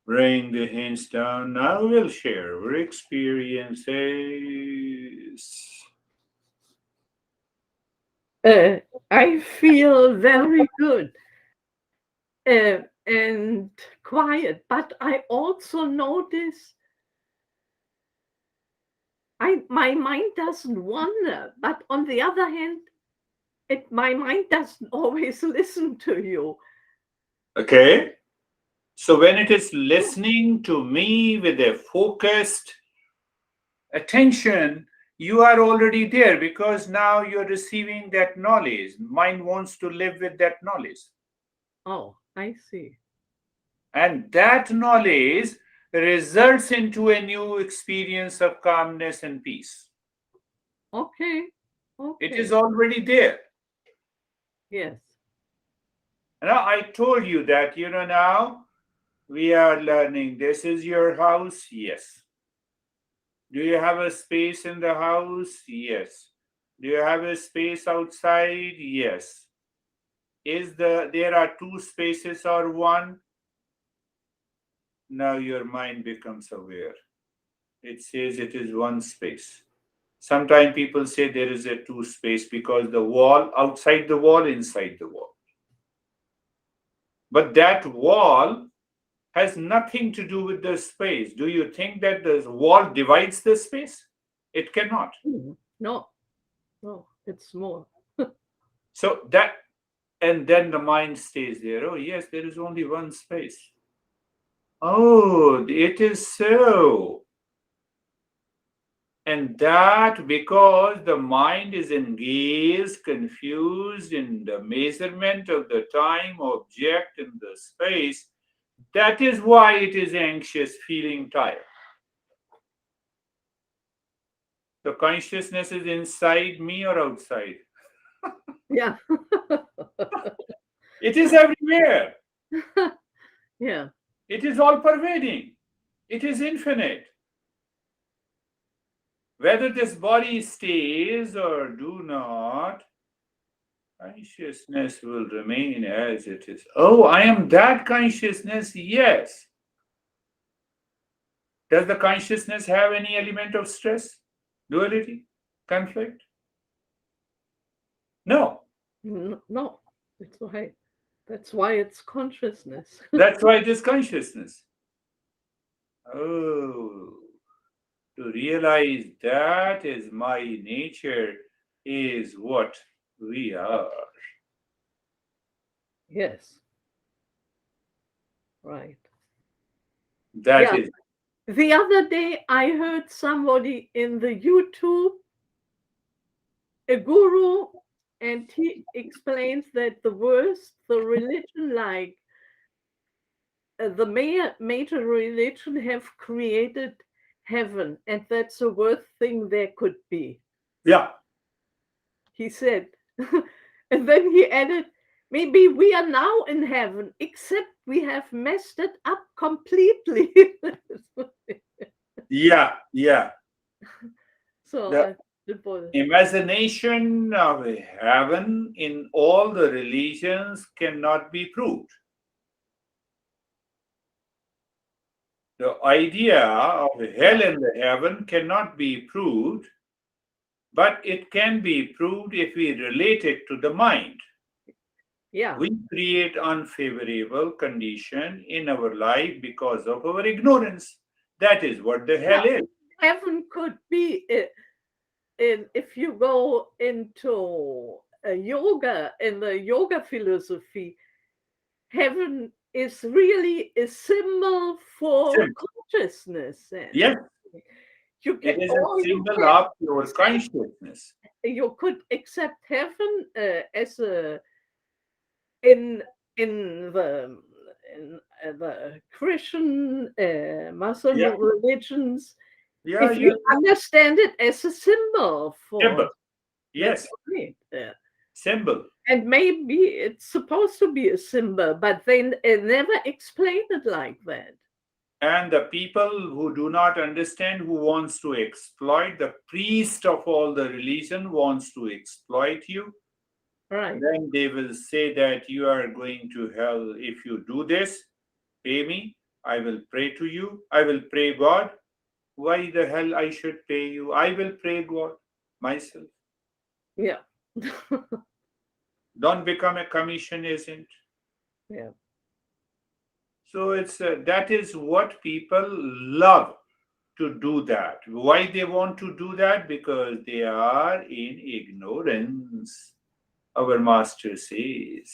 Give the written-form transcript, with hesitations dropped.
Bring the hands down. Now we'll share our experiences. I feel very good and quiet, but I also notice my mind doesn't wander, but on the other hand, my mind doesn't always listen to you. Okay? So when it is listening to me with a focused attention, you are already there because now you're receiving that knowledge. Mind wants to live with that knowledge. Oh, I see. And that knowledge results into a new experience of calmness and peace. Okay, It is okay. already there. Yes. Now, I told you that, now we are learning. This is your house? Yes. Do you have a space in the house? Yes. Do you have a space outside? Yes. There are two spaces or one? Now your mind becomes aware. It says it is one space. Sometimes people say there is a two space because the wall, outside the wall, inside the wall. But that wall has nothing to do with the space. Do you think that the wall divides the space? It cannot. No, no, it's more. So that, and then the mind stays there. Oh, yes, there is only one space. Oh, it is so. And that because the mind is engaged, confused in the measurement of the time, object, and the space, that is why it is anxious, feeling tired. The consciousness is inside me or outside. Yeah. It is everywhere. Yeah. It is all pervading. It is infinite. Whether this body stays or do not, consciousness will remain as it is. Oh, I am that consciousness? Yes. Does the consciousness have any element of stress, duality, conflict? No. No, that's why. That's why it's consciousness. That's why it is consciousness. Oh, to realize that is my nature is what we are. Yes. Right. That Yeah. is, The other day, I heard somebody in the YouTube, a guru, and he explains that the religion, like the major religion, have created heaven, and that's the worst thing there could be. yeah. He said, and then he added, maybe we are now in heaven, except we have messed it up completely. Yeah, yeah. So The it was, imagination of heaven in all the religions cannot be proved. The idea of hell yeah, and the heaven cannot be proved, but it can be proved if we relate it to the mind. yeah. We create unfavorable condition in our life because of our ignorance. That is what the hell Yeah, is. heaven could be if you go into yoga, in the yoga philosophy, heaven is really a symbol for Simple. consciousness, and Yes, you it can, is a or symbol of your consciousness. you could accept heaven as a in in the the Christian Muslim Yeah, religions, yeah, if you yeah. understand it as a symbol for, Symbol. that's Yes, right. symbol. And maybe it's supposed to be a symbol, but they never explain it like that. And the people who do not understand, who wants to exploit, the priest of all the religion wants to exploit you, Right. then they will say that you are going to hell if you do this, pay me, I will pray to you. I will pray God. Why the hell I should pay you? I will pray God myself. Yeah. Don't become a commission agent. Yeah. So it's that is what people love to do that. Why they want to do that? Because they are in ignorance. Our master says.